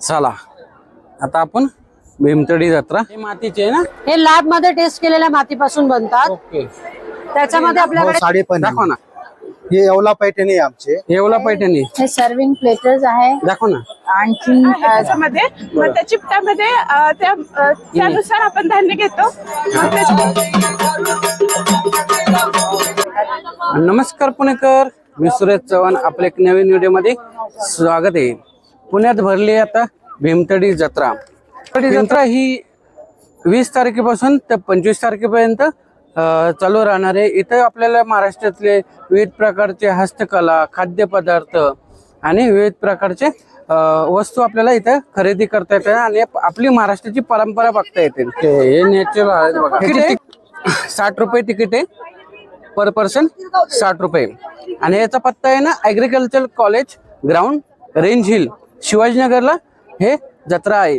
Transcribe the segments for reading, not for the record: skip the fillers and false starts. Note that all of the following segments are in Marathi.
चला आता आपण भीमतडी जत्रा हे मातीचे आहे ना? हे लॅब मध्ये टेस्ट केलेल्या मातीपासून बनतात. ओके, त्याच्यामध्ये आपल्याकडे साडे पण दाखवा ना. हे येवला पैठणी आहे आमचे. येवला पैठणी हे सर्विंग प्लेटर्स आहे. दाखवा ना. आणखी त्याच्यामध्ये मग त्या चिपट्यामध्ये त्यानुसार आपण धान्य घेतो. नमस्कार पुणेकर, मी सुरेश चव्हाण. आपल्या एक नवीन व्हिडिओ मध्ये स्वागत आहे. पुण्यात भरली आता भीमतडी जत्रा. भीमतडी जत्रा ही 20 तारखेपासून ते 25 तारखेपर्यंत चालू राहणार आहे. इथं आपल्याला महाराष्ट्रातले विविध प्रकारचे हस्तकला, खाद्यपदार्थ आणि विविध प्रकारचे वस्तू आपल्याला इथं खरेदी करता येतात आणि आपली महाराष्ट्राची परंपरा बघता येते. हे नॅचरल आहे बघा. 60 रुपये तिकीट आहे पर पर्सन, 60 रुपये. आणि याचा पत्ता आहे ना, agriculture college ground, range hill, शिवाजीनगरला हे जत्रा आहे.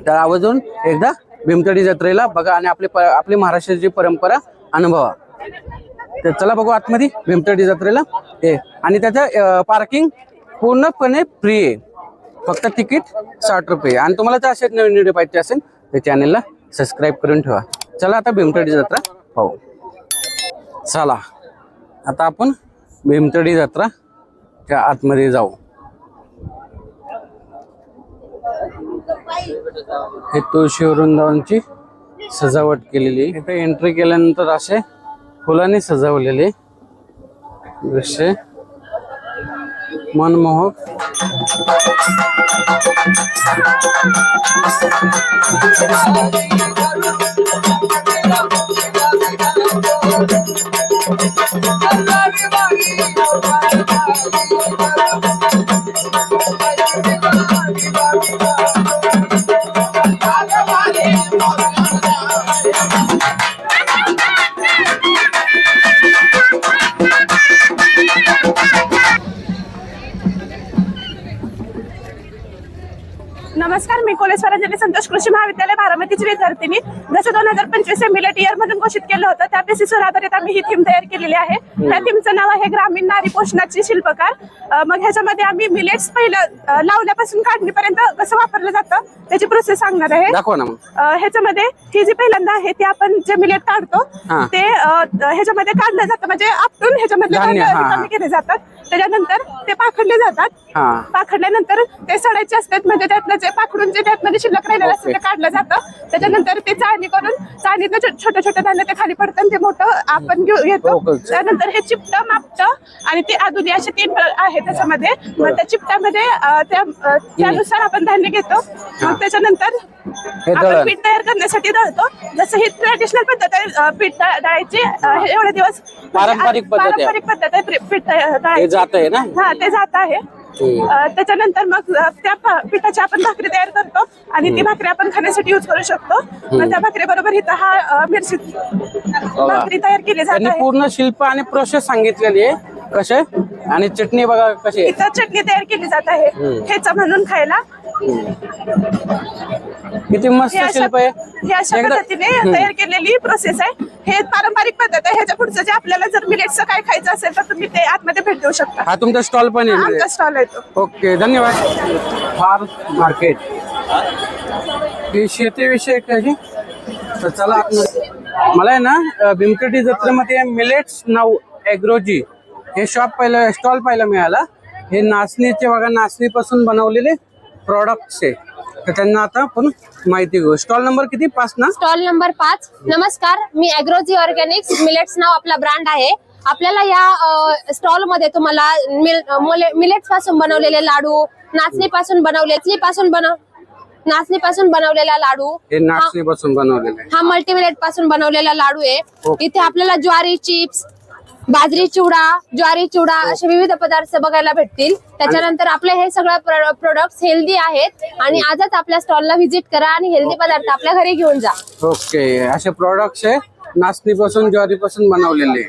तर आवर्जून एकदा भीमतडी जत्रेला बघा आणि आपली महाराष्ट्राची परंपरा अनुभवा. तर चला बघू आतमध्ये भीमतडी जत्रेला. हे आणि त्याचं पार्किंग पूर्णपणे फ्री आहे, फक्त तिकीट 60 रुपये. आणि तुम्हाला जर असेच नवीन व्हिडिओ पाहिजे असेल तर चॅनलला सबस्क्राईब करून ठेवा. चला आता भीमतडी जत्रा पाहू. चला आता आपण भीमतडी जत्राच्या आतमध्ये जाऊ. हे तुळशी वृंदावनची सजावट केलेली. इथे एंट्री केल्यानंतर असे फुलांनी सजवलेले दृश्य मनमोहक. नमस्कार, मी कोलेश्वरांजली संतोष कृषी महाविद्यालय बारामतीची विद्यार्थिनी. जसं 2025 मिलेट इयर मधून घोषित केलं होतं त्या बेसिसवर आधारित आम्ही ही थीम तयार केलेली आहे. त्या थीमचं नाव आहे ग्रामीण नारी पोषणाची शिल्पकार. मग ह्याच्यामध्ये आम्ही मिलेट्स पहिलं लावल्यापासून काढणीपर्यंत कसं वापरलं जातं त्याची प्रोसेस सांगणार आहे. दाखवा ना. ह्याच्यामध्ये ही जी पहिल्यांदा आहे ते आपण जे मिलेट काढतो ते ह्याच्यामध्ये काढलं जातं, म्हणजे आपटून ह्याच्यामध्ये कमी केले जातात. त्याच्यानंतर ते पाखडले जातात. पाखडल्यानंतर ते सडायचे असतात, म्हणजे त्यातलं जे पाखडून जे त्यातमध्ये शिल्लक राहिलेलं असतं ते काढलं जातं. त्याच्यानंतर ते चाळणी करून चाळणीतलं छोटं छोटं धान्य ते खाली पडतं, ते मोठं आपण घेतो. त्यानंतर हे चिपटं, मापटं आणि ते आदुली असे 3 आहे त्याच्यामध्ये. मग त्या चिपट्यामध्ये त्यानुसार आपण धान्य घेतो. मग त्याच्यानंतर आपण पीठ तयार करण्यासाठी दळतो. जसं ही ट्रॅडिशनल पद्धत आहे पीठ दळायची. एवढे दिवस पारंपरिक पद्धत आहे पीठ दळायची. जात आहे ना. हा, ते जात आहे. त्याच्यानंतर मग त्या पिठाची आपण भाकरी तयार करतो आणि ती भाकरी आपण खाण्यासाठी युज करू शकतो. मग त्या भाकरी बरोबर इथं हा मिरची भाकरी तयार केली जाते. पूर्ण शिल्प आणि प्रोसेस सांगितलेली आहे कसे. आणि चटणी बघा कशी. इथं चटणी तयार केली जात आहे ठेचा म्हणून खायला. किती मस्त शिल्प आहे. ही अशा पद्धतीने तयार केलेली प्रोसेस आहे. हे पारंपरिक पद्धत आहे. ह्याच्या पुढचं जे आपल्याला जर मिलेटचं काय खायचं असेल तर तुम्ही ते आतमध्ये भेट देऊ शकता. हा तुमचा स्टॉल पण आहे. आमचा स्टॉल आहे तो. ओके, धन्यवाद. फार्म मार्केट ही शेतीविषयक आहे. तर चला मला आहे ना भीमतडी जत्रेमध्ये मिलेट्स नाव ॲग्रोजी हे स्टॉल पाहायला मिळाला. हे नाचणीचे बघा, नाचणीपासून बनवलेले प्रोडक्ट्स आहे. तर त्यांना आता आपण माहिती घेऊ. स्टॉल नंबर किती? 5 ना. Stall number 5. नमस्कार, मी ॲग्रोजी ऑर्गॅनिक्स मिलेट्स नाव आपला ब्रँड आहे. आपल्याला या स्टॉल मध्ये तुम्हाला मिलेट्स पासून बनवलेले लाडू, नाचणीपासून बनवलेला लाडू, हे नाचणीपासून बनवलेले. हा मल्टीमिलेट पासून बनवलेला लाडू आहे. इथे आपल्याला ज्वारी चिप्स, बाजरी चिवडा, ज्वारी चिवडा असे विविध पदार्थ बघायला भेटतील. त्याच्यानंतर आपले हे सगळं प्रोडक्ट्स हेल्दी आहेत आणि आजच आपल्या स्टॉलला व्हिजिट करा आणि हेल्दी पदार्थ आपल्या घरी घेऊन जा. ओके, असे प्रोडक्ट्स आहे नाचणीपासून, ज्वारीपासून बनवलेले.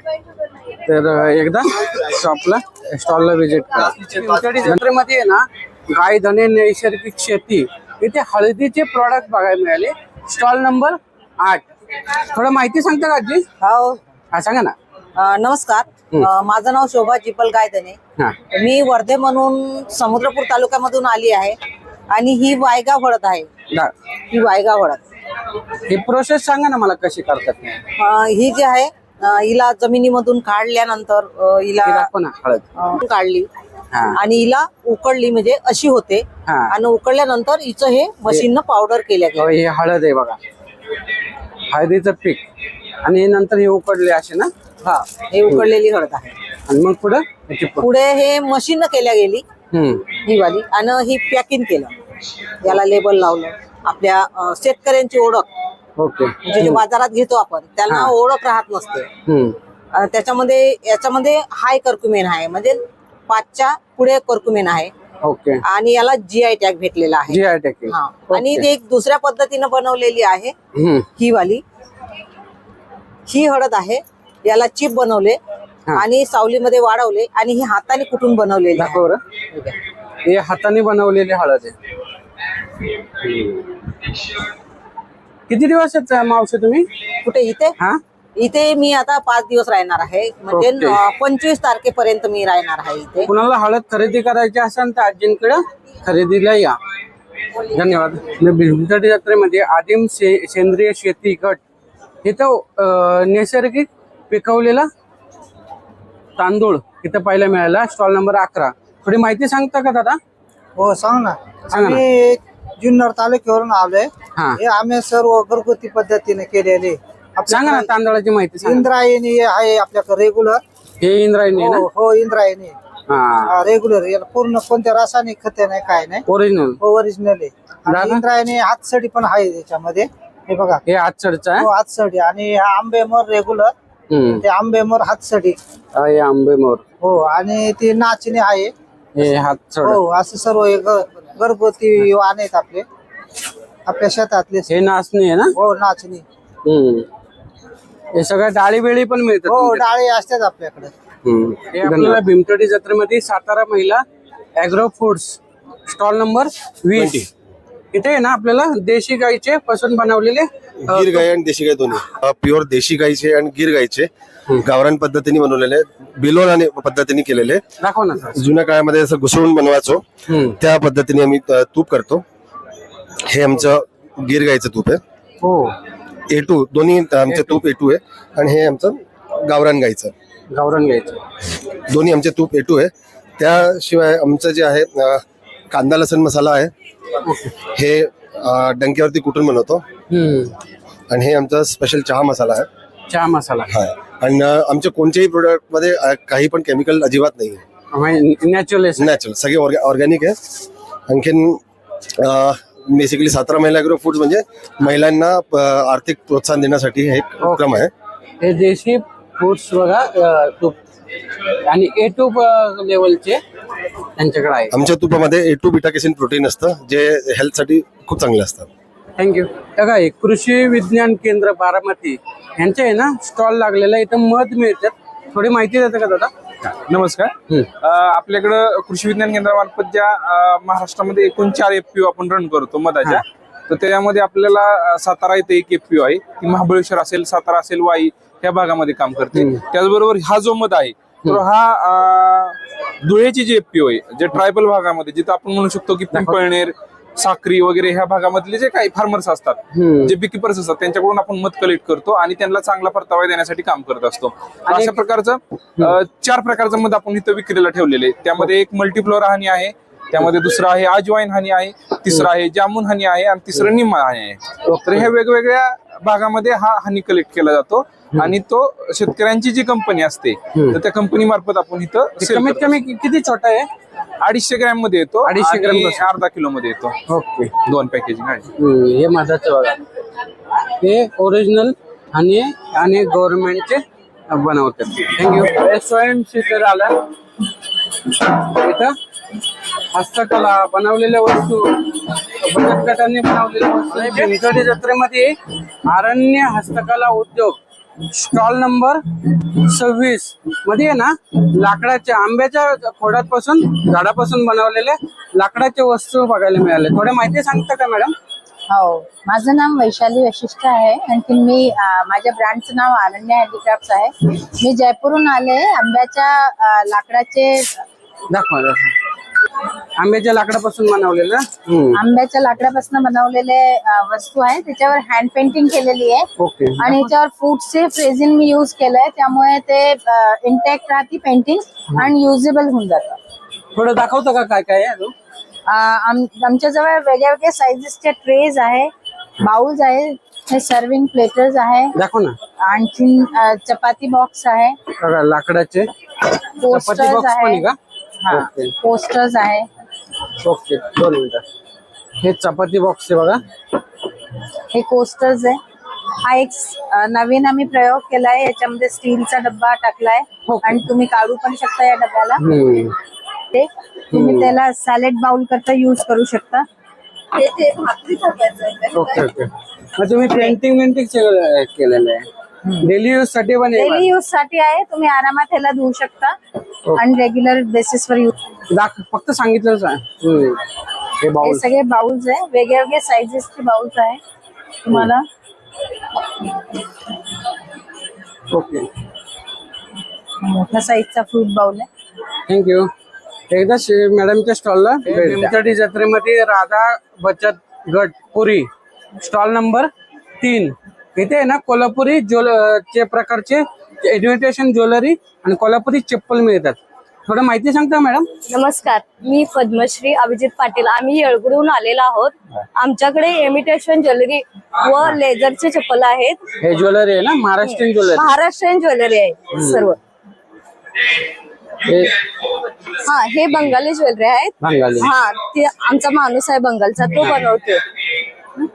तर एकदा स्टॉलला व्हिजिट करा. जत्रेमध्ये आहे ना गाय, धने, नैसर्गिक शेती, इथे हळदीचे प्रोडक्ट बघायला मिळाले. Stall number 8. थोडं माहिती सांगता का आजी? हा सांगा ना. नमस्कार, माझं नाव शोभा जिपल गायधने. मी वर्धे म्हणून समुद्रपूर तालुक्यामधून आली आहे आणि ही वायगाव हळद आहे. ही वायगाव हळद. ही प्रोसेस सांगा ना मला कशी करतात ते. ही जी आहे हिला जमिनीमधून काढल्यानंतर हिला हे दाखवा ना हळद. काढली हा. आणि हिला उकळली म्हणजे अशी होते. हा. आणि उकळल्यानंतर हिचं हे मशीननं पावडर केल्या गेलं. हे हळद आहे बघा, हळदीचं पीक. आणि नंतर हे उकडले असे ना. हा, हे उकळलेली हळद आहे. आणि मग पुढे पुढे हे मशीन केल्या गेली ही वाली, आणि ही पॅकिंग केलं, याला लेबल लावलं. आपल्या शेतकऱ्यांची ओळख, ओके. म्हणजे जे बाजारात घेतो आपण त्यांना ओळख राहत नसते. त्याच्यामध्ये याच्यामध्ये हाय कर्क्युमेन आहे, म्हणजे 5च्या पुढे कर्क्युमेन आहे. ओके. आणि याला जीआय टॅग भेटलेला आहे. GI tag. हा. आणि ते एक दुसऱ्या पद्धतीनं बनवलेली आहे ही वाली. ही हळद आहे, याला चिप बनवले आणि सावलीमध्ये वाढवले आणि ही हाताने कुठून बनवलेली आहे. दाखव बरं. हे हाताने बनवलेली हळद आहे. किती दिवस आहेत मावशी तुम्ही कुठे इथे? हा, इथे मी आता 5 दिवस राहणार आहे, म्हणजे 25 तारखेपर्यंत मी राहणार आहे इथे. कुणाला हळद खरेदी करायची असेल तर आजींकडे खरेदीला या. धन्यवाद. भीमथडी जत्रेमध्ये आदिम सेंद्रिय शेती गट इथं नैसर्गिक पिकवलेला तांदूळ इथं पाहायला मिळाला. Stall number 11. थोडी माहिती सांगता का दादा? हो सांग ना. सांगा ना. आम्ही जुन्नर तालुक्यावरून आलोय. हा. हे आम्ही सर्व घरगुती पद्धतीने केलेले. सांगा ना तांदळाची माहिती सांगा. इंद्रायणी आहे आपल्याकडे रेग्युलर. हे इंद्रायणी ना. हो इंद्रायणी हा, रेग्युलर. याला पूर्ण कोणत्या रासायनिक खते नाही, काय नाही, ओरिजिनल ओरिजिनल आहे. आणि इंद्रायणी हातसडी पण आहे त्याच्यामध्ये. हे बघा, हे आजचडचा आहे. हो हातसडी. आणि हा आंबेमोर रेग्युलर, ते आंबेमोर हातसडी. हे आंबेमोर. हो. आणि ती नाचणी आहे. हे हातचड. हो, असं सर्व हे घरगुती वाण आहेत आपले, आपल्या शेतातले. हे नाचणी आहे ना. हो नाचणी. हे सगळ्या डाळी बेळी पण मिळतात. हो डाळी असतात आपल्याकडे. हे आपल्याला भीमथडी जत्रेमध्ये सातारा महिला ॲग्रो फूड्स स्टॉल नंबर 20. इथे आहे ना आपल्याला देशी गाईचे पासून बनवलेले गिर गाय आणि देशी गाय दोन्ही प्युअर देशी गायचे आणि गिर गायचे गावरान पद्धतीने बनवलेले, बिलोन पद्धतीने केलेले. दाखव ना सर. जुन्या काळामध्ये असं घुसळून बनवायचो त्या पद्धतीने आम्ही तूप करतो. हे आमचं गिर गायचं तूप आहे. हो. A2 दोन्ही आमचं तूप A2 आहे. आणि हे आमचं गावरान गायचं गावरान गायचं. दोन्ही आमचे तूप A2 आहे. त्याशिवाय आमचं जे आहे कांदा लसण मसाला आहे, हे डंक्यावरती कुटून बनवतो. आणि हे आमचा स्पेशल चहा मसाला आहे. चहा मसाला. हा. आणि आमच्या कोणत्याही प्रोडक्ट मध्ये काही पण केमिकल अजिबात नाही. नॅचरल सगळे ऑर्गॅनिक आहे. आणखीन बेसिकली सातारा महिला ॲग्रो फूड्स म्हणजे महिलांना आर्थिक प्रोत्साहन देण्यासाठी हे एक उपक्रम आहे. हे देशी फूड्स बघा तूप आणि A2 लेवलचे त्यांच्याकडे आहे. आमच्या तुपामध्ये A2 बीटा कॅसिन प्रोटीन असतं, जे हेल्थ साठी खूप चांगलं असतं. थँक्यू. बघा हे कृषी विज्ञान केंद्र बारामती यांचे आहे ना स्टॉल लागलेला. इथं मध मिळतात. थोडी माहिती देता का दादा? नमस्कार. आपल्याकडं कृषी विज्ञान केंद्रामार्फत ज्या महाराष्ट्रामध्ये एकूण 4 FPO आपण रन करतो मधाच्या, तर त्याच्यामध्ये आपल्याला सातारा इथे एक FPO आहे. ती महाबळेश्वर असेल, सातारा असेल, वाई या भागामध्ये काम करते. त्याचबरोबर हा जो मध आहे तर हा धुळेची जी FPO आहे, जे ट्रायबल भागामध्ये जिथं आपण म्हणू शकतो की पिंपळनेर, साक्री वगैरे ह्या भागामधले जे काही फार्मर्स असतात, जे बीकीपर्स असतात, त्यांच्याकडून आपण मध कलेक्ट करतो आणि त्यांना चांगला परतावा देण्यासाठी काम करत असतो. अशा प्रकारचं 4 प्रकारचं मध आपण इथं विक्रीला ठेवलेले. त्यामध्ये एक मल्टीफ्लोरा हनी आहे, त्यामध्ये दुसरं आहे अजवाईन हनी आहे, तिसरं आहे जामुन हनी आहे आणि तिसरं निम्मा हनी आहे. तर ह्या वेगवेगळ्या भागामध्ये हा हनी कलेक्ट केला जातो आणि तो शेतकऱ्यांची जी कंपनी असते तर त्या कंपनी मार्फत आपण इथं कमीत कमी किती छोटा आहे? 250 ग्रॅम मध्ये येतो. 250 ग्रॅम आणि अर्धा किलो मध्ये येतो. ओके. 2 पॅकेजिंग आहे. हे मधाचं बघा, हे ओरिजिनल आणि गव्हर्नमेंटचे बनवतात. थँक्यू. स्वयंसिद्ध आला. इथं हस्तकला बनवलेल्या वस्तू, बचत गटांनी बनवलेल्या वस्तू. भीमथडी जत्रेमध्ये अरण्य हस्तकला उद्योग स्टॉल नंबर 26 मध्ये आहे ना लाकडाच्या आंब्याच्या खोडापासून झाडापासून बनवलेल्या लाकडाच्या वस्तू बघायला मिळाल्या. थोड्या माहिती सांगता का मॅडम? हो, माझं नाव वैशाली वशिष्ठ आहे. आणखी मी माझ्या ब्रँडचं नाव अरण्य हँडीक्राफ्ट्स आहे. मी जयपूरहून आले. आंब्याच्या लाकडाचे दाखवा. आंब्याच्या लाकडापासून बनवलेलं. आंब्याच्या लाकडापासून बनवलेले वस्तू आहे, त्याच्यावर हँड पेंटिंग केलेली आहे. ओके. आणि याच्यावर फ्रुट्सचे फ्रेझिन मी युज केलंय, त्यामुळे ते इंटॅक्ट राहते पेंटिंग आणि युजेबल होऊन जातं. थोडं दाखवतं का काय काय आहे अजून? आमच्याजवळ वेगळ्या वेगळ्या साईजेसचे ट्रेज आहे, बाउल्स आहे, हे सर्विंग प्लेटर्स आहे, दाखव ना. आणखीन चपाती बॉक्स आहे, बघा लाकडाचे चपाती पोस्टर्स बॉक्स पण आहे आहे. का? हा, ओके. पोस्टर्स आहे. ओके 2 मिनिटं. हे चपाती बॉक्स आहे बघा. हे कोस्टर्स आहे. हा एक नवीन आम्ही प्रयोग केलाय, याच्यामध्ये स्टीलचा डब्बा टाकलाय आणि तुम्ही काढू पण शकता या डब्याला. ते तुम्ही त्याला सॅलेड बाउल करता युज करू शकता. Okay okay. मग तुम्ही पेंटिंग केलेलं आहे डेली यूज साठी पण आहे? डेली यूज साठी आहे, तुम्ही आरामात ह्याला धुवू शकता आणि रेग्युलर बेसिस वर यूज. फक्त सांगितलंच आहे. हे हे बाउल सगळे बाउल्स आहे, वेगळ्या वेगळ्या साईजेसचे बाउल्स आहे तुम्हाला. ओके. मोठ्या साईजचा फ्रूट बाउल आहे. थँक्यू. एकदा मॅडमच्या स्टॉलला भीमथडी जत्रेमध्ये राधा बचत गट पुरी स्टॉल नंबर 3 इथे आहे ना. कोल्हापुरी चे प्रकारचे इन्व्हिटेशन ज्वेलरी आणि कोल्हापुरी चप्पल मिळतात. थोडं माहिती सांगता मॅडम? नमस्कार, मी पद्मश्री अभिजित पाटील. आम्ही येळगुडहून आलेलो आहोत. आमच्याकडे इमिटेशन ज्वेलरी व लेझरचे चप्पल आहेत. हे ज्वेलरी आहे ना, महाराष्ट्रीयन ज्वेलरी? महाराष्ट्रीयन ज्वेलरी आहे सर्व. हा, हे बंगाली ज्वेलरी आहेत. बंगाली? हा, ते आमचा माणूस आहे बंगालचा, तो बनवतो.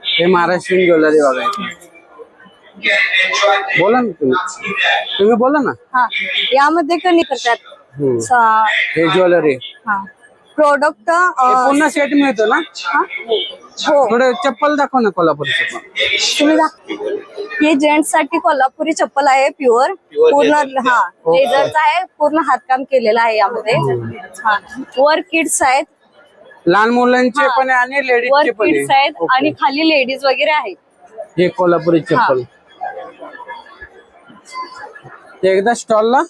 हे महाराष्ट्रीयन ज्वेलरी बघायची. बोला ना तुम्ही बोला ना. हा, यामध्ये कमी करतात हे ज्वेलरी. हा, प्रोडक्ट पूर्ण सेट मिळतो ना? हो. थोडं चप्पल दाखव ना, कोल्हापुरी चप्पल. हे जेंट्स साठी कोल्हापुरी चप्पल आहे, प्युअर पूर्ण. हा, लेझरचा आहे, पूर्ण हातकाम केलेलं आहे यामध्ये. हा, वर किड्स आहेत, लहान मुलांचे पण आहे आणि वर लेडीजचे पण किड्स आहेत आणि खाली लेडीज वगैरे आहेत. हे कोल्हापुरी चप्पल. ते एकदा स्टॉलला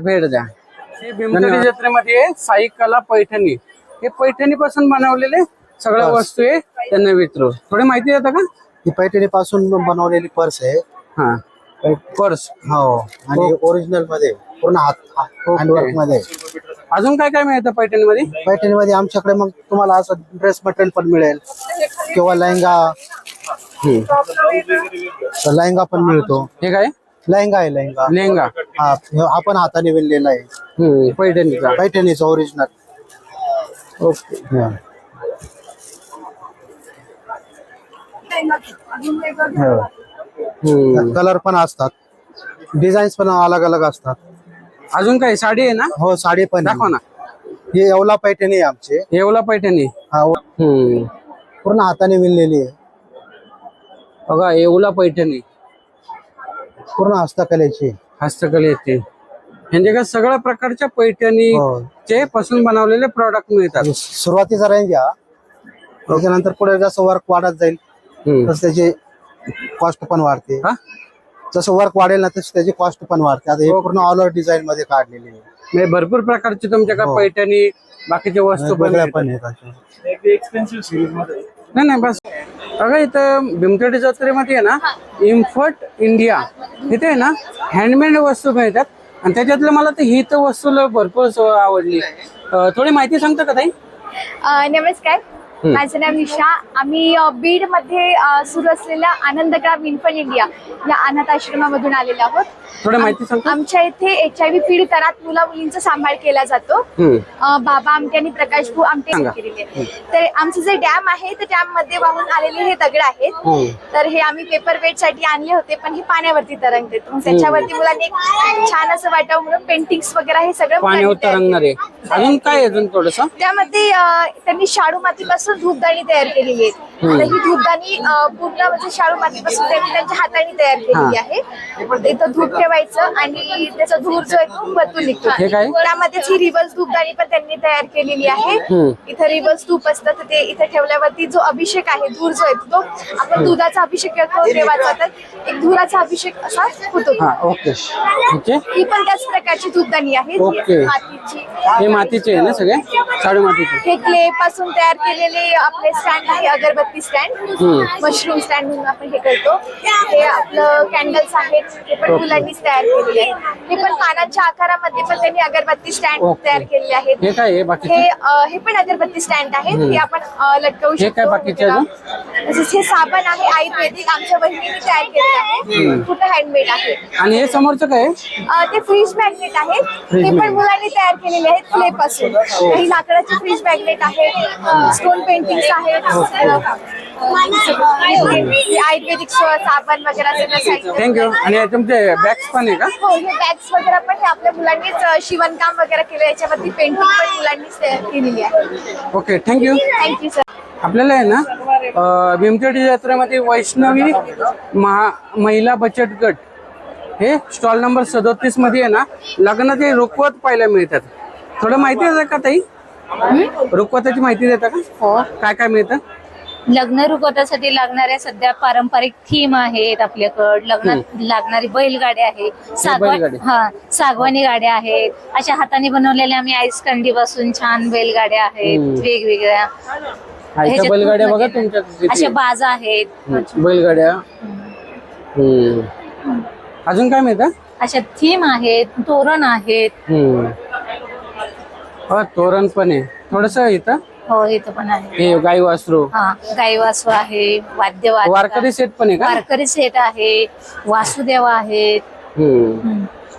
भेट द्या. भीमथडी जत्रेमध्ये साई कला पैठणी, हे पैठणी पासून बनवलेले सगळ्या वस्तू आहे त्यांना विचारू. थोडी माहिती देता का? ही पैठणी पासून बनवलेली पर्स आहे. हा, पर्स. हो, आणि ओरिजिनल मध्ये पूर्ण हँडवर्क मध्ये. अजून काय काय मिळतं पैठणीमध्ये? पैठणीमध्ये आमच्याकडे मग तुम्हाला असं ड्रेस मटेरियल पण मिळेल किंवा लेहंगा पण मिळतो. हे काय? लेहंगा आहे. लेहंगा हा, आपण हाताने विणलेला आहे. पैठणीचा ओरिजिनल. ओके. कलर पण असतात, डिझाईन्स पण अलग अलग असतात. अजून काय साडी आहे ना? हो, साडी पण दाखवा ना. ही येवला पैठणी आहे आमची. येवला पैठणी. हा, पूर्ण हाताने विणलेली आहे. बघा, येवला पैठणी पूर्ण हस्तकलेची. म्हणजे का सगळ्या प्रकारच्या पैठणीचे पासून बनवलेले प्रॉडक्ट मिळतात. सुरुवातीचा रेंज या, त्याच्यानंतर पुढे जसं वर्क वाढत जाईल तसं त्याची कॉस्ट पण वाढते. जसं वर्क वाढेल ना तसं त्याची कॉस्ट पण वाढते. आता हे पूर्ण ऑल ओव्हर डिझाईन मध्ये काढलेली आहे. म्हणजे भरपूर प्रकारचे तुमच्याकडे पैठणी बाकीचे वस्तू पण नाही बस. बघा इथं भीमथडी जत्रेमध्ये आहे ना, इम्फर्ट इंडिया इथे आहे ना हँडमेड वस्तू मिळतात आणि त्याच्यातलं मला तर ही तर वस्तू भरपूर आवडली. थोडी माहिती सांगता का ताई? नमस्कार, माझं नाव निशा. आम्ही बीड मध्ये सुरू असलेल्या आनंदग्राम इन्फंट इंडिया या अनाथ आश्रमामधून आलेलो आहोत. थोडी माहिती सांगता? आमच्या इथे HIV पीडित अनाथ मुला मुलींचा सांभाळ केला जातो. बाबा आमटे आणि प्रकाश भाऊ आमटे केलेले. तर आमचं जे डॅम आहे त्या डॅम मध्ये वाहून आलेले हे दगड आहेत. तर हे आम्ही पेपर वेट साठी आणले होते, पण हे पाण्यावरती तरंगते. त्याच्यावरती मुलांनी छान असं वाटावं म्हणून पेंटिंग्स वगैरे हे सगळं पाण्यावर तरंगणार आहे. अजून काय अजून थोडस त्यामध्ये त्यांनी शाडू मातीपासून पासून धूपदाणी तयार केलेली आहे. आता ही धूपदाणी पूर्ण म्हणजे शाळू मातीपासून त्यांनी त्यांच्या हाताने तयार केलेली आहे. इथं धूप ठेवायचं आणि त्याचा धूर जो आहे तो वरतून निघतो. त्यामध्येच ही रिवर्स धूपदाणी पण त्यांनी तयार केलेली आहे. इथं रिवर्स धूप असतं तर ते इथे ठेवल्यावरती जो अभिषेक आहे, धूर जो आहे तो आपण दुधाचा अभिषेक करतो देवाचा, तर एक धुराचा अभिषेक असा होतो. ओके. ही पण त्याच प्रकारची धूपदाणी आहे. ओके. मातीची, हे मातीचे आहे ना सगळे, शाडू मातीचे. हे क्ले पासून तयार केलेले आपले स्टँड आहे, अगरबत्ती स्टँड, मशरूम स्टँड म्हणून आपण हे करतो. हे आपलं कॅन्डल्स आहेत, हे पण मुलांनीच तयार केलेले आहेत. हे पण पानाच्या आकारामध्ये पण त्यांनी अगरबत्ती स्टँड तयार केलेले आहेत. हे काय आहे बाकीचे? हे पण अगरबत्ती स्टँड आहेत, हे आपण लटकवू हे काय शकतो. बाकीचे अजून? तसेच हे साबण आहे आयुर्वेदिक, आमच्या बहिणीने तयार केलेलं आहे, पूर्ण हँडमेड आहे. आणि हे समोरचं काय आहे? ते फ्रीज मॅग्नेट आहेत, हे पण मुलांनी तयार केलेले आहेत क्ले पासून. काही लाकडाचे फ्रीज मॅग्नेट आहेत, स्टोन पेंटिंग्स आहेत, आयुर्वेदिक साबण वगैरे. थँक्यू. आणि तुमचे बॅग्स पण आहे का? हो, हे बॅग्स वगैरे पण हे आपल्या मुलांनीच शिवणकाम वगैरे केलं, याच्यावरती पेंटिंग पण मुलांनीच तयार केलेली आहे. Okay, thank you. Thank you sir. आपल्याला आहे ना भीमथडी जत्रेमध्ये वैष्णवी महिला बचत गट हे स्टॉल नंबर 37 मध्ये आहे ना लग्नाचे रुखवत पाहायला मिळतात. थोडं माहिती देता का ताई? रुखवताची माहिती देता का? हो. काय काय मिळतं? लग्न रुखवतासाठी लागणाऱ्या सध्या पारंपरिक थीम आहेत आपल्याकडे. लग्नात लागणारी बैलगाडी आहे, सागवानी गाड्या आहेत, अशा हाताने बनवलेल्या आम्ही आईस कंडी पासून छान बैलगाड्या आहेत वेगवेगळ्या. बैलगाड्या बघा तुमच्या, अशा बाजा आहेत, बैलगाड्या. अजून काय मिळतं? अशा थीम आहेत, तोरण आहेत. तोरण पण आहे थोडस इथं. हो, इथं पण आहे. हे गाई वासरू, गाई वासू आहे, वारकरी सेट पण आहे का? वारकरी सेट आहे, वासुदेव आहेत.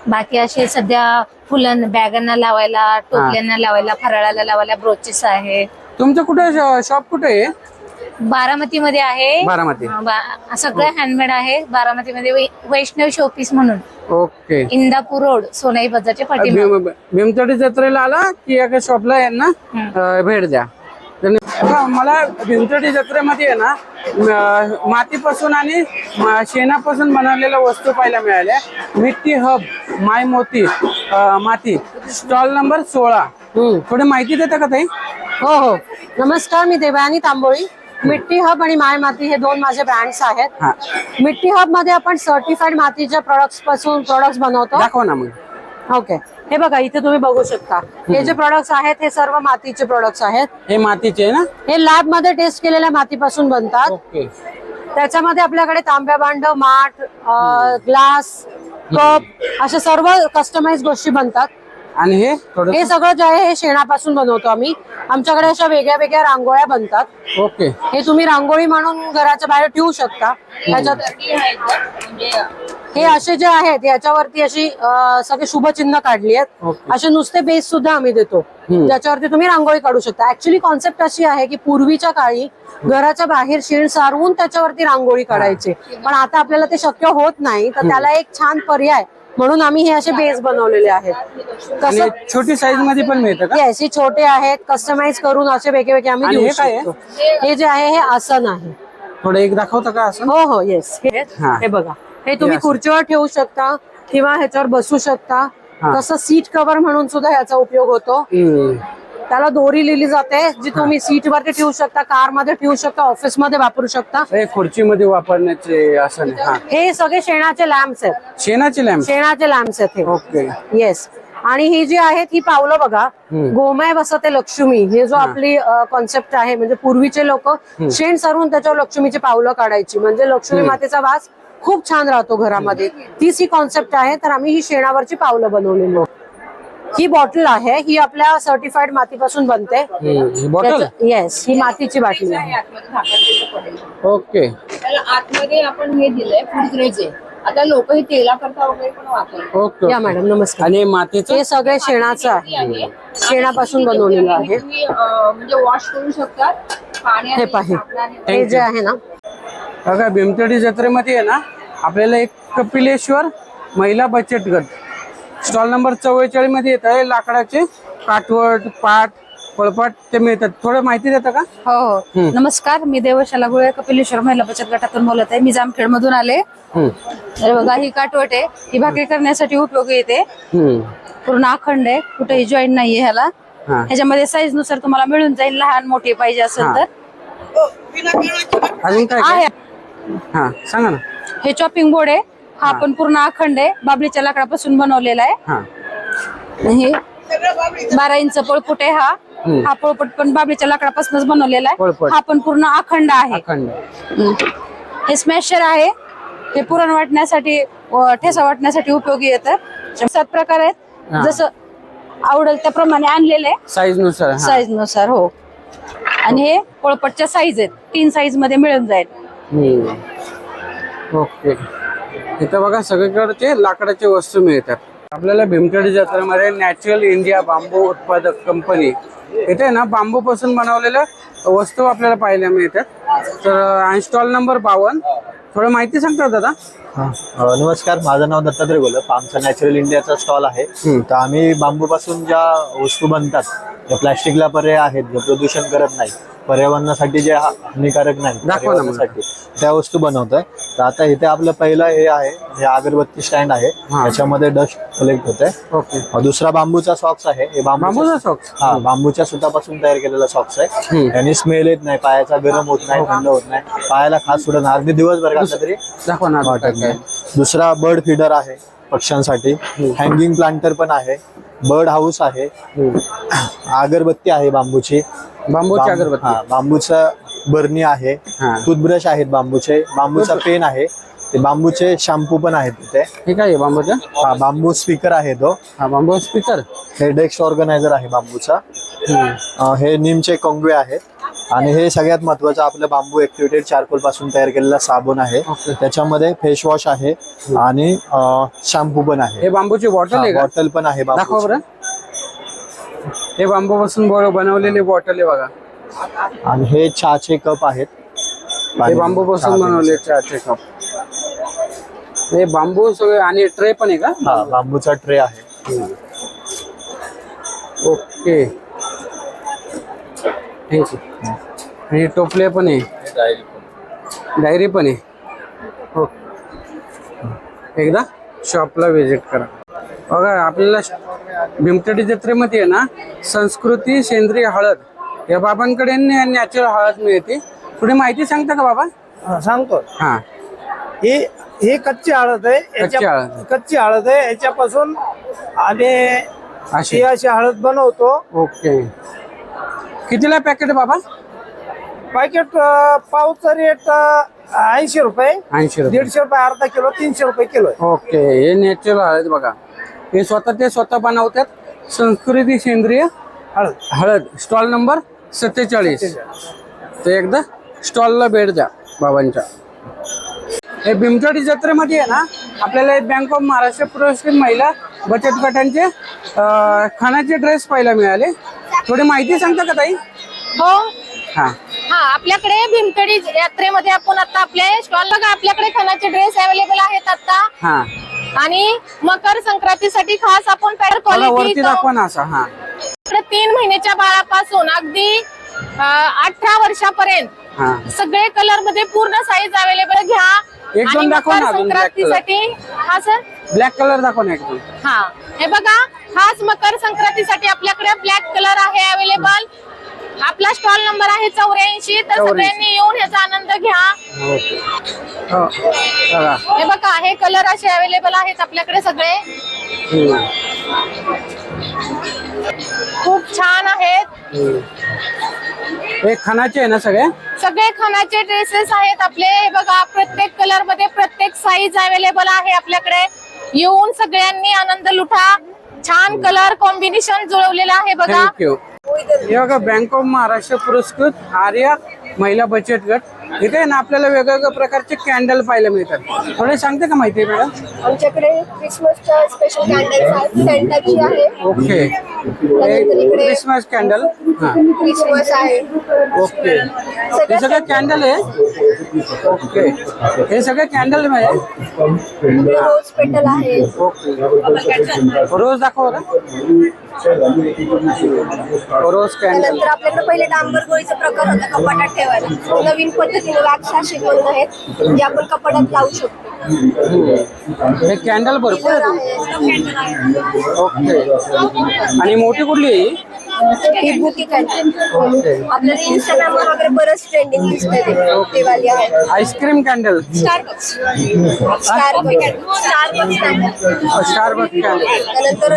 बाकी असे सध्या फुलं बॅगांना लावायला, टोपल्यांना लावायला, फराळाला लावायला ब्रोचेस आहेत. तुमचं कुठे शॉप कुठे आहे? बारामती मध्ये आहे. बारामती सगळं हँडमेड आहे. बारामती मध्ये वैष्णव शोपीस म्हणून. ओके. इंदापूर रोड, सोनाई बाजारच्या पाठीमागे. भीमथडी जत्रेला आला की एका शॉपला यांना भेट द्या. मला भीमथडी जत्रेमध्ये आहे ना मातीपासून आणि शेणापासून बनवलेल्या वस्तू पाहायला मिळाल्या. मिट्टी हब माय मोती माती, स्टॉल नंबर 16. थोडी माहिती देता का ताई? हो हो, नमस्कार. मी देवयानी तांबोळी. मिट्टी हब आणि माय माती हे दोन माझे ब्रँड्स आहेत. मिट्टी हब मध्ये आपण सर्टिफाईड मातीच्या प्रोडक्ट्स बनवतो. दाखवा ना मग. ओके, हे बघा इथे तुम्ही बघू शकता. हे जे प्रोडक्ट्स आहेत हे सर्व मातीचे प्रोडक्ट्स आहेत. हे मातीचे ना? हे लॅब मध्ये टेस्ट केलेल्या मातीपासून बनतात. ओके. त्याच्यामध्ये आपल्याकडे तांब्या भांड, माठ, ग्लास, कप अशा सर्व कस्टमाइज गोष्टी बनतात. आणि हे सगळं जे आहे हे शेणापासून बनवतो आम्ही. आमच्याकडे अशा वेगळ्या वेगळ्या रांगोळ्या बनतात. ओके. हे तुम्ही रांगोळी म्हणून घराच्या बाहेर ठेवू शकता. त्याच्यात हे असे जे आहेत याच्यावरती अशी सगळे शुभचिन्ह काढली आहेत. असे नुसते बेस सुद्धा आम्ही देतो ज्याच्यावरती तुम्ही रांगोळी काढू शकता. ऍक्च्युली कॉन्सेप्ट अशी आहे की पूर्वीच्या काळी घराच्या बाहेर शेण सारवून त्याच्यावरती रांगोळी काढायची, पण आता आपल्याला ते शक्य होत नाही. तर त्याला एक छान पर्याय म्हणून आम्ही हे असे बेस बनवलेले आहेत. कसं छोटी साईज मध्ये पण मिळतं का? येस, हे छोटे आहेत, कस्टमाइज करून असे वेगवेगळे आम्ही देऊ शकतो. हे जे आहे हे आसन आहे. थोडं एक दाखवता का आसन? हो हो, येस. हे बघा, हे तुम्ही खुर्चीवर ठेवू शकता किंवा ह्याच्यावर बसू शकता. तसं सीट कव्हर म्हणून सुद्धा याचा उपयोग होतो. त्याला दोरी लिहिली जाते जी तुम्ही सीट वरती ठेवू शकता, कार मध्ये ठेवू शकता, ऑफिस मध्ये वापरू शकता. खुर्चीमध्ये वापरण्याचे आसन. हे सगळे शेणाचे लॅम्प्स आहेत. शेणाचे लॅम्प्स आहेत हे. ओके. येस. आणि ही जी आहेत ही पावलं बघा, गोमय बसते लक्ष्मी, हे जो आपली कॉन्सेप्ट आहे. म्हणजे पूर्वीचे लोक शेण सारवून त्याच्यावर लक्ष्मीची पावलं काढायची, म्हणजे लक्ष्मी मातेचा वास खूप छान राहतो घरामध्ये. तीच ही कॉन्सेप्ट आहे. तर आम्ही ही शेणावरची पावलं बनवलेली. ही बॉटल आहे, ही आपल्या सर्टिफाईड मातीपासून बनते. येस, ही मातीची बाटली आहे. ओके. आतमध्ये आपण हे दिलंय फूड ग्रेड आहे. आता लोक हे तेलाकरता वगैरे पण वापरतात. ओके. या मॅडम नमस्कार. आणि मातीचं हे सगळे शेणाचं आहे, शेणापासून बनवलेलं आहे. म्हणजे वॉश करू शकतात पाण्याने. हे पाहे, हे जे आहे ना बघा भीमथडी जत्रेमध्ये आहे ना आपल्याला एक कपिलेश्वर महिला बचत गट स्टॉल नंबर 44 मध्ये येत आहे. लाकडाचे काठवट, पाट, पळपाट ते मिळतात. थोडं माहिती देता का? हो हो. नमस्कार, मी देवशाला गुळे कपिलेश्वर महिला बचत गटातून बोलत आहे. मी जामखेड मधून आले. तर बघा, ही काटवट आहे, ही भाकरी करण्यासाठी उपयोगी येते. पूर्ण अखंड आहे, कुठेही जॉईंट नाहीये ह्याला. ह्याच्यामध्ये साईज नुसार तुम्हाला मिळून जाईल, लहान मोठी पाहिजे असेल तर. अजून काय आहे. हा सांगा ना. हे चॉपिंग बोर्ड आहे, हा पण पूर्ण अखंड आहे, बाबळीच्या लाकडापासून बनवलेला आहे. हे 12 इंच पळपुट आहे. हा पळपुट पण बाबळीच्या लाकडापासूनच बनवलेला आहे. हा पण पूर्ण अखंड आहे. हे स्मॅशर आहे, हे पुरण वाटण्यासाठी ठेसा वाटण्यासाठी उपयोगी येतं. 7 प्रकार आहेत, जसं आवडेल त्याप्रमाणे आणलेले आहे, साईज नुसार. साईज नुसार. हो. आणि हे पोळपटच्या साईज आहेत, 3 साईज मध्ये मिळून जाईल. ओके. इथं बघा सगळीकडचे लाकडाचे वस्तू मिळतात. आपल्याला भीमथडी जत्रेमध्ये नॅचरल इंडिया बांबू उत्पादक कंपनी इथे ना बांबू पासून बनवलेल्या वस्तू आपल्याला पाहायला मिळतात. तर स्टॉल नंबर 52. थोडं माहिती सांगता दादा? नमस्कार, माझं नाव दत्तात्रय गोलप. आमचा नॅचरल इंडियाचा स्टॉल आहे. तर आम्ही बांबूपासून ज्या वस्तू बनतात, ज्या प्लॅस्टिकला पर्याय आहेत, जे प्रदूषण करत नाही, पर्यावरणासाठी जे हानिकारक नाही पर्यावरणासाठी, त्या वस्तू बनवतोय. तर आता इथे आपलं पहिलं हे आहे, हे अगरबत्ती स्टँड आहे, त्याच्यामध्ये डस्ट कलेक्ट होते. दुसरा बांबूचा सॉक्स आहे, हे बांबूचा सॉक्स. हा, बांबूच्या सुतापासून तयार केलेला सॉक्स आहे. यांनी स्मेल येत नाही, पायाचा गरम होत नाही, थंड होत नाही, पायाला खास सुटत नाही, अगदी दिवसभर घातला तरी वाटत नाही. दुसरा बर्ड फीडर आहे पक्ष्यांसाठी. हँगिंग प्लांटर पण आहे, बर्ड हाऊस आहे, अगरबत्ती आहे बांबूची, अगरबत्ती, बांबूचा बरणी आहे, टूथब्रश आहेत बांबूचे, बांबूचा पेन आहे, ते बांबूचे शॅम्पू पण आहेत तिथे. हे काय बांबूचा? हा, बांबू स्पीकर आहे तो. बांबू स्पीकर. हे डेस्क ऑर्गनायझर आहे बांबूचा. हे नीमचे कंगवे आहेत. आणि हे सगळ्यात महत्वाचं आपलं बांबू ऍक्टिव्हेटेड चारकोल पासून तयार केलेला साबण आहे. त्याच्यामध्ये फेस वॉश आहे आणि शॅम्पू पण आहे. हे बांबूची बॉटल आहे, बॉटल पण आहे. दाखवा बरं. हे बांबू पासून बनवलेली बॉटल आहे बघा. आणि हे चहाचे कप आहेत, हे बांबू पासून बनवले चहाचे कप. हे बांबू सगळे. आणि ट्रे पण आहे का? हा, बांबूचा ट्रे आहे. Okay, thank you. आणि टोपले पण आहे, डायरी पण आहे. हो, एकदा शॉपला व्हिजिट करा. बघा, आपल्याला भीमथडी जत्रेमध्ये आहे ना संस्कृती सेंद्रिय हळद या बाबांकडे नॅचरल हळद मिळते. थोडी माहिती सांगता का बाबा? सांगतो. हा, ही कच्ची हळद आहे. कच्ची हळद आहे, याच्यापासून आम्ही अशी हळद बनवतो. ओके. कितीला पॅकेट बाबा? पॅकेट पावचा रेट 80 रुपये, 150 रुपये अर्धा किलो, 300 रुपये किलो. ओके. हे नॅचरल हळद बघा, हे स्वतः बनवतात. संस्कृती सेंद्रिय हळद. Stall number 47. ते एकदा स्टॉलला भेट द्या बाबांच्या. हे भीमथडी जत्रेमध्ये आहे ना आपल्याला बँक ऑफ महाराष्ट्र पुरस्कृत महिला बचत गटांचे खाण्याचे ड्रेस पाहायला मिळाले. थोडी माहिती सांगता का ताई? हो. हा, आपल्याकडे भीमथडी यात्रेमध्ये आपण आता आपल्या स्टॉल बघा, आपल्याकडे खणाचे ड्रेस अवेलेबल आहेत आता. हा. आणि मकर संक्रांतीसाठी खास आपण पॅड क्वालिटी दाखवा ना असा. हा, 3 महिन्याच्या बाळापासून अगदी 18 वर्षापर्यंत सगळे कलर मध्ये पूर्ण साईज अवेलेबल घ्या. एक दोन दाखवा ना. संक्रांतीसाठी. हा सर, ब्लॅक कलर दाखवा ना एकदम. हा, हे बघा, खास मकर संक्रांतीसाठी आपल्याकडे ब्लॅक कलर आहे अवेलेबल. आपला स्टॉल नंबर आहे 84. तर सगळ्यांनी येऊन ह्याचा आनंद घ्या. हे बघा, हे कलर असे अवेलेबल आहेत आपल्याकडे सगळे. खूप छान आहेत. हे खणाचे आहे ना सगळे? सगळे खणाचे ड्रेसेस आहेत आपले. हे बघा, प्रत्येक कलर मध्ये प्रत्येक साईज अवेलेबल आहे आपल्याकडे. येऊन सगळ्यांनी आनंद लुटा. छान कलर कॉम्बिनेशन जुळवलेलं आहे बघा. थँक्यू. हे बघा, बँक ऑफ महाराष्ट्र पुरस्कृत आर्या महिला बचत गट. इथे ना आपल्याला वेगवेगळ्या प्रकारचे कॅन्डल पाहायला मिळतात. थोडे सांगते का माहिती मॅडम? आमच्याकडे क्रिसमसच्या स्पेशल कॅन्डल्स आहेत, सेंटाची आहे. ओके. Christmas candle. क्रिसमस आहे. ओके. हे सगळं कॅन्डल आहे. ओके, हे सगळे कॅन्डल आहे. रोज पेटल आहे. रोज दाखव ना. रोज कॅन्डल. त्यानंतर आपल्याकडे पहिले डांबर गोळीचा प्रकार होता कपाटात ठेवायला. नवीन पद्धतीने वाक्षाशी म्हणून आहेत जे आपण कपाटात लावू शकतो. हे कॅन्डल भरपूर आहे. ओके, आणि मोठी कुठली आहे ही? ही बुकी कॅन्डल आपल्याला इंस्टाग्रामवर वगैरे बरंच ट्रेंडिंग दिसतंय ते वाली आहे. Ice cream candle. Starbucks Starbucks candle. त्यानंतर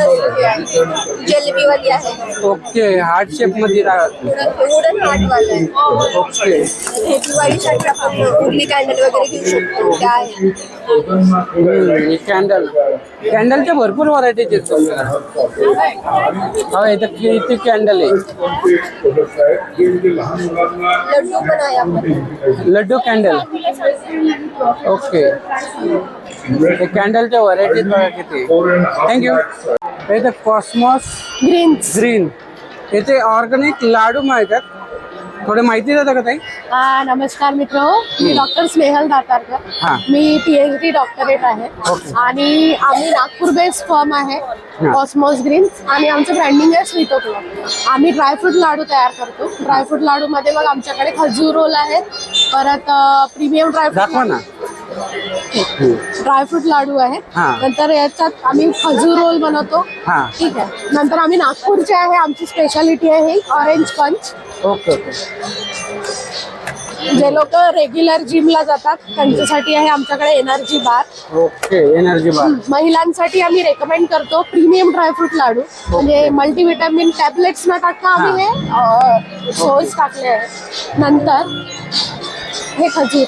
जलेबी वाली आहे. ओके, हार्ट शेप मध्ये वुडन हार्ट वाला आहे. ओके, हे दिवाळीसाठी आपण उरली कॅन्डल वगैरे घेऊ शकतो त्या आहे. कॅन्डल. कॅन्डलच्या भरपूर व्हरायटीज आहेत. हो, इथं किती कॅन्डल आहे. लड्डू पण आहे आपण. लड्डू कॅन्डल. ओके, हे कॅन्डलच्या व्हरायटीज बघा किती. थँक्यू. इथे कॉस्मॉस ग्रीन. इथे ऑर्गॅनिक लाडू मिळतात. थोडी माहिती देता का ताई? नमस्कार मित्र, मी डॉक्टर स्नेहल दातारकर. मी PhD डॉक्टरेट आहे आणि आम्ही नागपूर बेस्ड फर्म आहे कॉस्मॉस ग्रीन्स आणि आमचं ब्रँडिंग आहे स्वीटो क्लब. आम्ही ड्रायफ्रूट लाडू तयार करतो. ड्रायफ्रूट लाडू मध्ये मग आमच्याकडे खजूर रोल आहेत, परत प्रीमियम ड्रायफ्रूट लाडू आहे. नंतर याच्यात आम्ही खजूर रोल बनवतो. ठीक आहे. नंतर आम्ही नागपूरचे आहे, आमची स्पेशालिटी आहे ऑरेंज पंच. ओके, जे लोक रेग्युलर जिमला जातात त्यांच्यासाठी आहे आमच्याकडे energy bar. Okay, energy bar. महिलांसाठी आम्ही रेकमेंड करतो प्रीमियम ड्रायफ्रूट लाडू, म्हणजे मल्टीव्हिटॅमिन टॅबलेट्स न टाकता आम्ही हे सोल्स टाकले आहे. नंतर हे खजूर.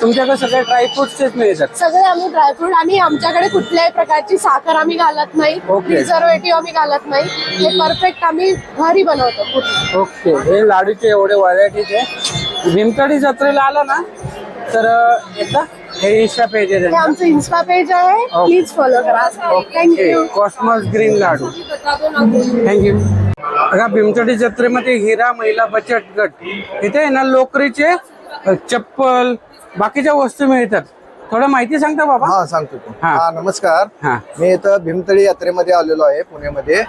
तुमच्याकडे सगळे ड्रायफ्रुट्सच मिळतात? सगळे आम्ही ड्रायफ्रूट, आणि आमच्याकडे कुठल्याही प्रकारची साखर आम्ही घालत नाही, प्रिझर्वेटिव्ह आम्ही घालत नाही. हे परफेक्ट आम्ही घरी बनवतो. ओके, हे लाडूचे एवढे व्हरायटीज आहे. भीमतडी जत्रेला आला ना तर एकदा हे इंस्टा पेज आहे. हे आमचं इंस्टा पेज आहे, प्लीज फॉलो करा. थँक्यू. कॉस्मॉस ग्रीन लाडू. थँक्यू. बघा, भीमतडी जत्रेमध्ये हिरा महिला बचत गट इथे आहे ना लोकरीचे चप्पल बाकीच्या वस्तू मिळतात. थोडं माहिती सांगता बाबा? हा, सांगतो. नमस्कार. मी इथं भीमतडी यात्रेमध्ये आलेलो आहे पुण्यामध्ये.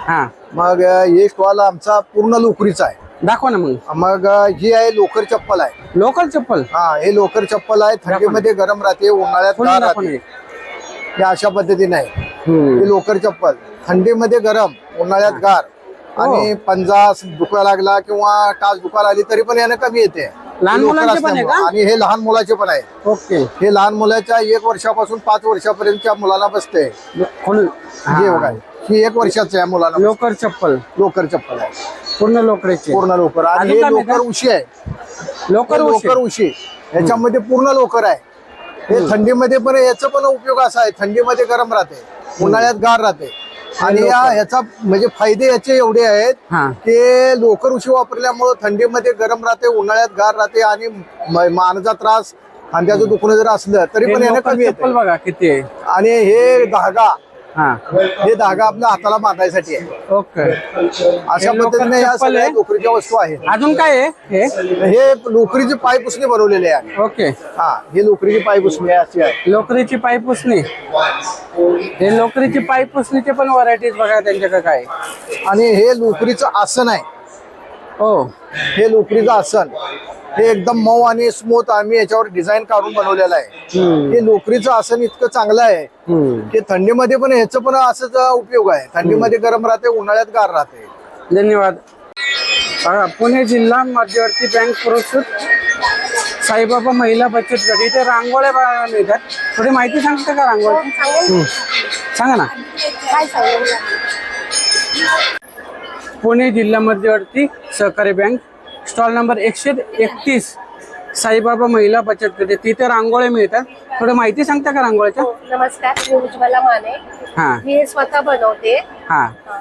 मग हे स्टॉल आमचा पूर्ण लोकरीचा आहे. दाखवा ना मग. मग ही आहे लोकर चप्पल आहे. लोकल चप्पल? हा, हे लोकर चप्पल आहे. थंडीमध्ये गरम राहते, उन्हाळ्यात गार राहते. हे अशा पद्धतीने आहे. हे लोकर चप्पल थंडीमध्ये गरम, उन्हाळ्यात गार. आणि पंजा दुखायला लागला किंवा टाच दुखायला आली तरी पण यानं कमी येते. लहान मुलांचे पण आहे का? आणि हे लहान मुलाचे पण आहे. ओके, हे लहान मुलाच्या 1 वर्षापासून 5 वर्षापर्यंतच्या मुलांना बसते. हे बघा, ही 1 वर्षाच्या मुलांना. लोकर चप्पल आहे. पूर्ण लोकरीची. पूर्ण लोकर. आणि हे लोकर उशी आहे. लोकर उशी याच्यामध्ये पूर्ण लोकर आहे. हे थंडीमध्ये पण याचा पण उपयोग असा आहे, थंडीमध्ये गरम राहते, उन्हाळ्यात गार राहते. आणि ह्याचा म्हणजे फायदे याचे एवढे आहेत की लोकर उशी वापरल्यामुळे थंडीमध्ये गरम राहते, उन्हाळ्यात गार राहते. आणि मानेचा त्रास, खांद्याचं दुखणं जर असलं तरी पण याने कमी येते. बघा किती आहे. आणि हे धागा, हे धागा आपल्या हाताला बांधायसाठी आहे. ओके, अशा पद्धतीने या सगळ्या लोकरीच्या वस्तू आहेत. अजून काय आहे? हे लोकरीची पायपुसणी बनवलेली आहे. ओके, हा, ही लोकरीची पायपुसणी अशी आहे. लोकरीची पायपुसणी. हे लोकरीची पायपुसणीचे पण व्हरायटीज बघा त्यांच्याकडे काय. आणि हे लोकरीचं आसन आहे. हो, हे लोकरीचं आसन हे एकदम मऊ आणि स्मूथ आम्ही याच्यावर डिझाईन काढून बनवलेलं आहे. हे लोकरीचं आसन इतकं चांगलं आहे की थंडीमध्ये पण ह्याचं पण असंच उपयोग आहे. थंडीमध्ये गरम राहते, उन्हाळ्यात गार राहते. धन्यवाद. पुणे जिल्हा मध्यवर्ती बँक पुरस्कृत साईबाबा महिला बचत गट. इथे रांगोळ्या बघायला मिळतात. थोडी माहिती सांगता का रांगोळी? सांगा ना. पुणे जिल्हा मध्यवर्ती सहकारी बँक, स्टॉल नंबर 131, साईबाबा महिला बचत गट. तिथे रांगोळ्या मिळतात. थोडं माहिती सांगता का रांगोळ्याच्या? नमस्कार, मी उज्ज्वला माने. मी हे स्वतः बनवते.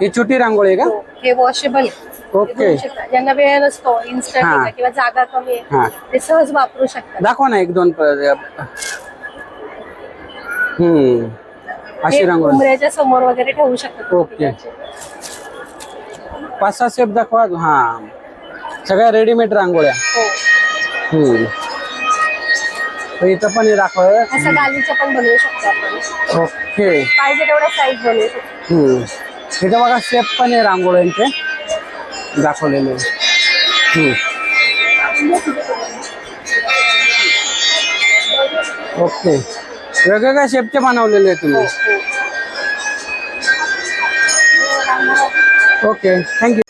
ही छोटी रांगोळी आहे का? हे वॉशेबल. ओके, ज्यांना वेळ नसतो, इन्स्टंट किंवा जागा कमी आहे, ते सहज वापरू शकतात. दाखवा ना 1-2. अशी रांगोळी उंबऱ्याच्या समोर वगैरे ठेवू शकतात. ओके, 5-6 शेप दाखवा. सगळ्या रेडीमेड रांगोळ्या. तर इथं पण हे दाखव. असं गालीच्या पण बनवू शकतो आपण. ओके. पाहिजे तेवढा साईज बनवू शकतो. इथं बघा शेप पण आहे रांगोळ्यांचे दाखवलेले. ओके. वेगवेगळ्या शेपचे बनवलेले आहे तुम्ही. Okay, thank you.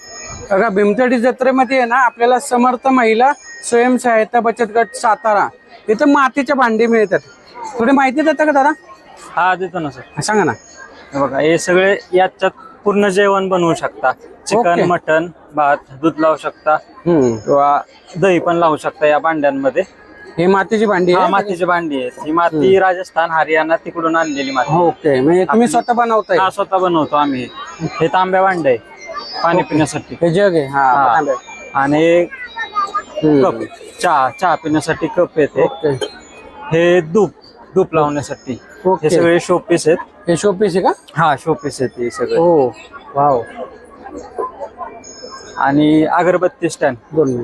बघा भीमथडी जत्रेमध्ये आहे ना आपल्याला समर्थ महिला स्वयंसहायता बचत गट सातारा इथं मातीच्या भांडी मिळतात. थोडी माहिती देता का दादा? हा देतो ना सर. सांगा ना. हे बघा हे सगळे याच्यात पूर्ण जेवण बनवू शकता. चिकन, मटन, भात, दूध लावू शकता किंवा दही पण लावू शकता या भांड्यांमध्ये. हे मातीची भांडी आहे? मातीची भांडी आहे. ही माती राजस्थान, हरियाणा तिकडून आणलेली माती. ओके, म्हणजे तुम्ही स्वतः बनवताय? हा, स्वतः बनवतो आम्ही. हे तांब्या भांडे आहे पाणी पिण्यासाठी. हे जग आहे. हा. आणि कप, चहा पिण्यासाठी कप येते. हे धूप लावण्यासाठी. हे सगळे शोपीस आहेत. हे शोपीस आहे का? हा, शोपीस आहेत हे सगळे. हो, वाव. आणि अगरबत्ती स्टँड,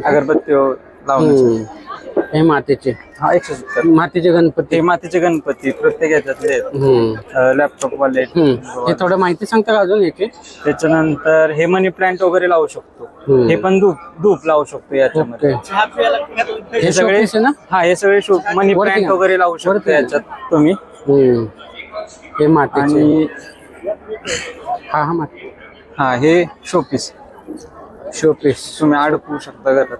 अगरबत्ती लावण्यासाठी. हे मातीचे. हा, 170. मातीचे गणपती. हे मातीचे गणपती प्रत्येक याच्यातले लॅपटॉप वाले. हे थोडं माहिती सांगता का अजून याची? त्याच्यानंतर हे मनी प्लांट वगैरे लावू शकतो. हे पण धूप लावू शकतो याच्यामध्ये. हे सगळे हा, हे सगळे मनी प्लांट वगैरे लावू शकतो याच्यात तुम्ही. हे मातीचे. हा, हे शोपीस तुम्ही अडकवू शकता घरात.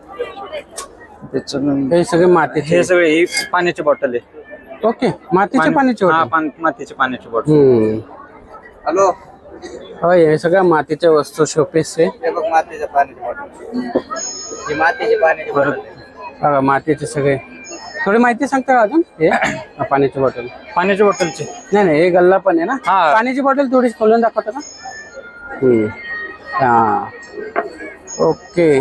त्याच्यानंतर हे सगळे माती. हे सगळे ही पाण्याची बॉटल आहे. ओके, मातीची पाण्याची बॉटल. मातीची पाण्याची बॉटल. हॅलो. होय, हे सगळ्या मातीच्या वस्तू शोपीस आहे. मातीच्या पाण्याची बॉटल. मातीची पाण्याची बॉटल. बघा मातीचे सगळे. थोडी माहिती सांगता का अजून? हे पाण्याची बॉटल. पाण्याच्या बॉटलची नाही, हे गल्ला पण आहे ना. पाण्याची बॉटल थोडी खोलून दाखवता का? हा, ओके.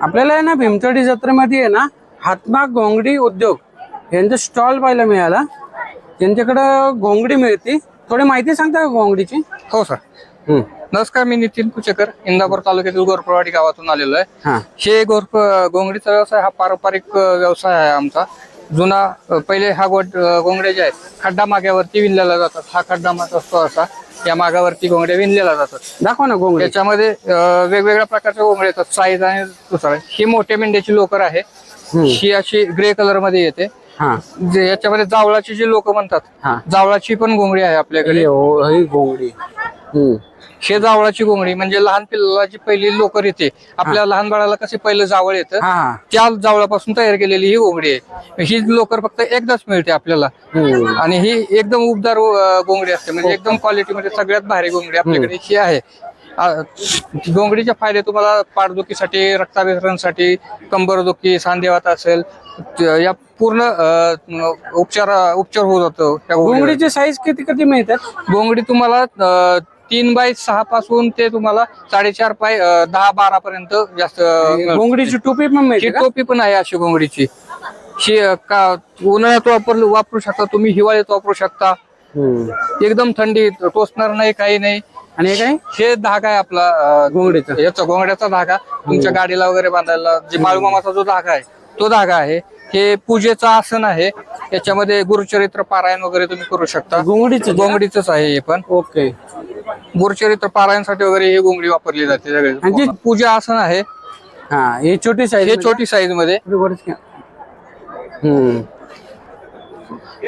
आपल्याला आहे ना भीमथडी जत्रेमध्ये आहे ना हातमाग घोंगडी उद्योग यांचा स्टॉल पाहायला मिळाला. त्यांच्याकडं घोंगडी मिळते. थोडी माहिती सांगता का घोंगडीची? हो सर. नमस्कार, मी नितीन कुचेकर, इंदापूर तालुक्यातील गोरपवाडी गावातून आलेलो आहे. हे घोंगडीचा व्यवसाय हा पारंपरिक व्यवसाय आहे आमचा. जुना पहिले हा घोंगड्या जे आहेत खड्डा माग्यावरती विणलेला जातात. हा खड्डा माग असतो असा, या मागावरती घोंगड्या विणलेल्या जातात. दाखवा ना घोंगडी. याच्यामध्ये वेगवेगळ्या प्रकारचे घोंगडे येतात, साईज आणि दुसरा. ही मोठ्या मेंढ्याची लोकर आहे. ही अशी ग्रे कलर मध्ये येते. याच्यामध्ये जावळाची जी लोक म्हणतात, जावळाची पण घोंगडी आहे आपल्याकडे. घोंगडी. हे जावळाची घोंगडी म्हणजे लहान पिल्लाला जी पहिली लोकर येते, आपल्या लहान बाळाला कसे पहिलं जावळ येतं त्या जावळापासून तयार केलेली ही घोंगडी आहे. ही लोकर फक्त एकदाच मिळते आपल्याला. आणि ही एकदम उबदार घोंगडी असते, म्हणजे एकदम क्वालिटीमध्ये सगळ्यात भारी घोंगडी आपल्याकडे ही आहे. घोंगडीचे फायदे तुम्हाला पाठदुखीसाठी, रक्ताभिसरणसाठी, कंबरदुखी, सांधेवात असेल, या पूर्ण उपचार होत जातो. घोंगडीची साईज किती मिळतात? घोंगडी तुम्हाला 3 बाय 6 पासून ते तुम्हाला 4.5 बाय 10-12 पर्यंत जास्त. घोंगडीची टोपी पण मिळते? टोपी पण आहे अशी घोंगडीची. उन्हाळ्यात वापरू शकता तुम्ही, हिवाळ्यात वापरू शकता. एकदम थंडी, टोचणार नाही, काही नाही. आणि हे काय? हे धागा आहे आपला घोंगडीचा. याचा घोंगड्याचा धागा तुमच्या गाडीला वगैरे बांधायला, जे बाळूमामाचा जो धागा आहे तो धागा आहे. हे पूजेचं आसन आहे. याच्यामध्ये गुरुचरित्र पारायण वगैरे तुम्ही करू शकता. घोंगडीच आहे हे पण. ओके. गुरुचरित्र पारायणसाठी वगैरे ही घोंगडी वापरली जाते सगळे. पूजा आसन आहे. हे छोटी साईज. हे छोटी साईज मध्ये.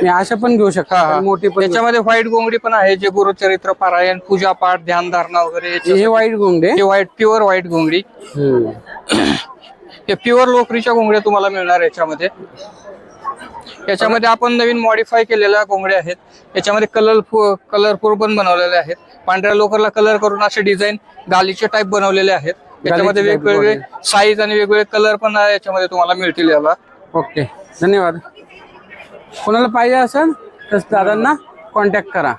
अशा पण घेऊ शकता, मोठी पण. याच्यामध्ये व्हाईट घोंगडी पण आहे, जे गुरुचरित्र पारायण, पूजा पाठ, ध्यानधारणा वगैरे. हे व्हाईट घोंगडी. हे प्युअर व्हाईट घोंगडी. हे प्युअर लोकरीच्या घोंगड्या तुम्हाला मिळणार याच्यामध्ये आपण नवीन मॉडिफाय केलेल्या घोंगड्या आहेत. याच्यामध्ये कलरफुल पण बनवलेले आहेत. पांढऱ्या लोकरला कलर करून असे डिझाईन गालीचे टाईप बनवलेले आहेत. याच्यामध्ये वेगवेगळे साईज आणि वेगवेगळे कलर पण याच्यामध्ये तुम्हाला मिळतील याला. ओके, धन्यवाद. कोणाला पाहिजे असेल तर दादांना कॉन्टॅक्ट करा.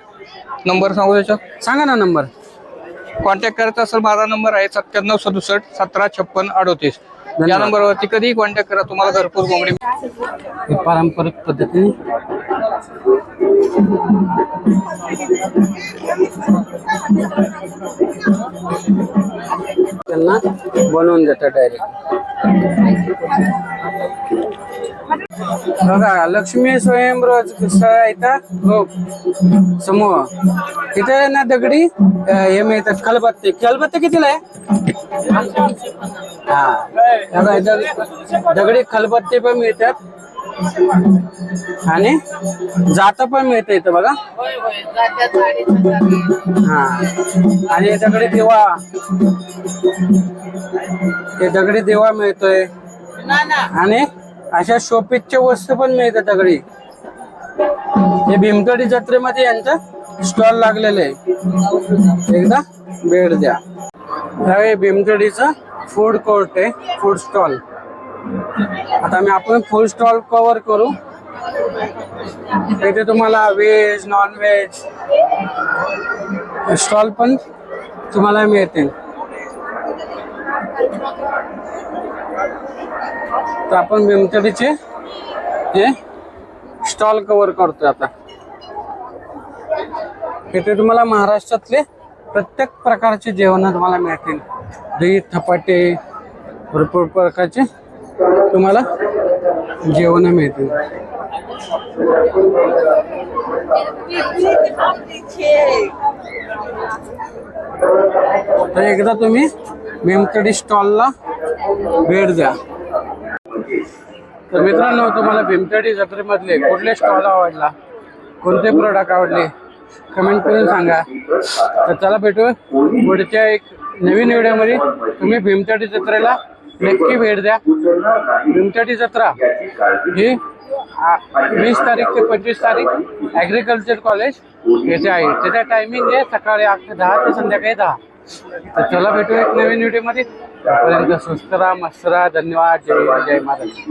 नंबर सांगू त्याचा? सांगा ना नंबर. कॉन्टॅक्ट करायचा असेल माझा नंबर आहे 9767 17 56 38. या नंबरवरती कधीही कॉन्टॅक्ट करा, तुम्हाला घरपोच कोंबडी हे पारंपरिक पद्धतीने त्यांना बनवून देतात डायरेक्ट. बघा लक्ष्मी स्वयंरोजगार हो समूह इथे ना दगडी हे मिळतात खलबत्ते. खलबत्ते कितीला आहे? हा बघा, दगडी खलबत्ते पण मिळतात आणि जाता पण मिळतं इथं बघा. हा आणि दगडी दिवा, हे दगडी दिवा मिळतोय आणि अशा शोपीसच्या वस्तू पण मिळतात दगडी. हे भीमतडी जत्रेमध्ये यांचं स्टॉल लागलेलं आहे, एकदा भेट द्या. हे भीमतडीचं फूड कोर्ट आहे, फूड स्टॉल. आता आपण फूड स्टॉल कव्हर करू. इथे तुम्हाला व्हेज नॉन व्हेज स्टॉल पण तुम्हाला मिळतील. तर आपण भीमतडीचे हे स्टॉल कव्हर करतोय आता. इथे तुम्हाला महाराष्ट्रातले प्रत्येक प्रकारचे जेवण तुम्हाला मिळतील. दही धपाटे भरपूर प्रकारचे तुम्हाला जेवण मिळतील. तर एकदा तुम्ही भीमतडी स्टॉलला भेट द्या. तर मित्रांनो, तुम्हाला भीमतडी जत्रेमधले कुठले स्टॉल आवडला, कोणते प्रोडक्ट आवडले कमेंट करून सांगा. तर चला भेटू पुढच्या एक नवीन व्हिडिओमध्ये. तुम्ही भीमतडी जत्रेला नक्की भेट द्या. भीमतडी जत्रा ही 20 तारीख ते 25 तारीख ॲग्रिकल्चर कॉलेज येथे आहे. त्याचा टायमिंग आहे सकाळी 10 ते संध्याकाळी 10. तर चला भेटू एक नवीन व्हिडिओमध्ये. तोपर्यंत स्वस्त राहा, मस्त राहा. धन्यवाद. जय हिंद, जय महाराष्ट्र.